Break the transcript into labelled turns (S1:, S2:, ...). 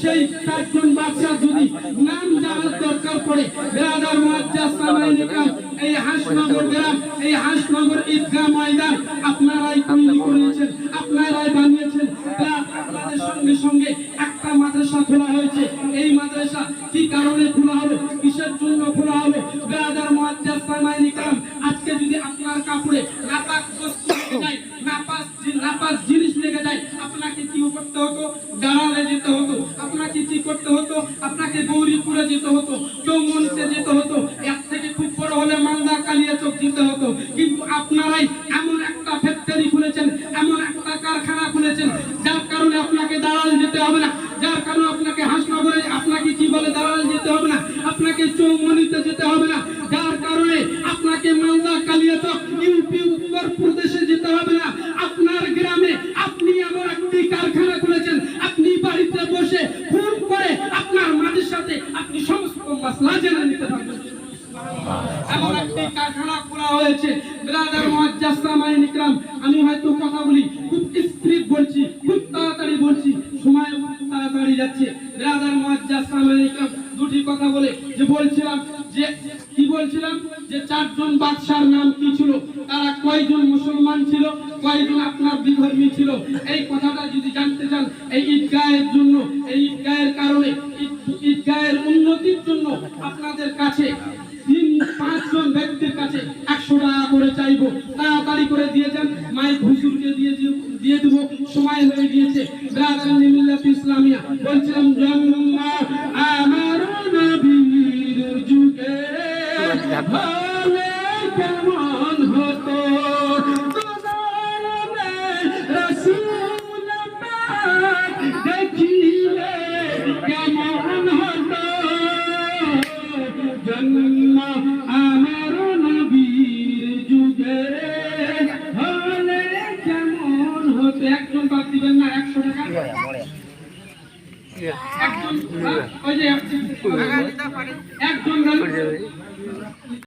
S1: সেই চারজন বাদশা যদি নাম জানার দরকার পড়ে বেরাদার মুআজ্জাজ সামাইন ইকরাম এই হাসনগর গ্রাম এই হাসনগর ঈদগাহ ময়দান আপনারাই তৈরি করেছেন, আপনারাই বানিয়েছেন। আপনাদের সঙ্গে সঙ্গে একটা মাদ্রাসা খোলা হয়েছে। এই মাদ্রাসা কি কারণে খোলা হবে, কিসের জন্য খোলা হবে? বেরাদার মুআজ্জাজ সামাইন ইকরাম আজকে যদি আপনার কাপড়ে নাপাক বস্তু লেগে যায়, নাপাক জিনিস লেগে যায়, আপনাকে কি করতে হতো? দাঁড়ালে যেতে হতো। আপনাকে কি করতে হতো? আপনাকে গৌরীপুরে যেতে হতো, চৌমনিতে যেতে হতো, এক থেকে খুব বড় হলে মালদা কালিয়াচক যেতে হতো। কিন্তু আপনারাই এমন একটা ফ্যাক্টরি খুলেছেন, এমন একটা কারখানা খুলেছেন, যার কারণে আপনাকে দাঁড়ালে যেতে হবে না, যার কারণে আপনাকে হাসনগরে আপনাকে কি বলে দাঁড়ালে যেতে হবে না, আপনাকে চৌমনিতে যেতে হবে না, যার কারণে আপনাকে মালদা কালিয়াচক ইউপি উত্তর প্রদেশে যেতে হবে না। আপনার গ্রামে আপনি এমন একটি কারখানা খুলেছেন, আপনি বাড়িতে বসে ফোন করে আপনার মাঝের সাথে আপনি সমস্ত মাসলা জেনে নিতে পারবেন। এমন একটি কারখানা খোলা হয়েছে। বেরাদার মুআজ্জাজ সামাইন ইকরাম, আমি হয়তো কথা বলি খুব স্পিড বলছি, খুব তাড়াতাড়ি বলছি, সময় তাড়াতাড়ি যাচ্ছে। বেরাদার মুআজ্জাজ সামাইন ইকরাম দুটি কথা বলে যে বলছিলাম যে কি বলছিলাম যে চারজন বাদশার নাম কি ছিল, তারা কয়জন মুসলমান ছিল, কয়জন আপনার বিধর্মী ছিল। এই কথাটা যদি জানতে চান, এই ঈদগাহের জন্য, এই ঈদগাহের কারণে, ঈদগাহের উন্নতির জন্য আপনাদের কাছে 3-5 জন ব্যক্তির কাছে 100 টাকা করে চাইবো, তাড়াতাড়ি করে দিয়ে যান। মাইক হুজুরকে দিয়ে দেব, সময় হয়ে গিয়েছে। ব্রাদার মিল্লাত ইসলামিয়া বলছিলাম জন্ম আমার নবীর যুগে হলে কেমন হতো, রাসূল পাক দেখিলে কেমন হতো, জন্ম আমার নবীর যুগে হলে কেমন হতো। একজন বাদ দিবেন না, 100 টাকা একজন, ওই যে একজন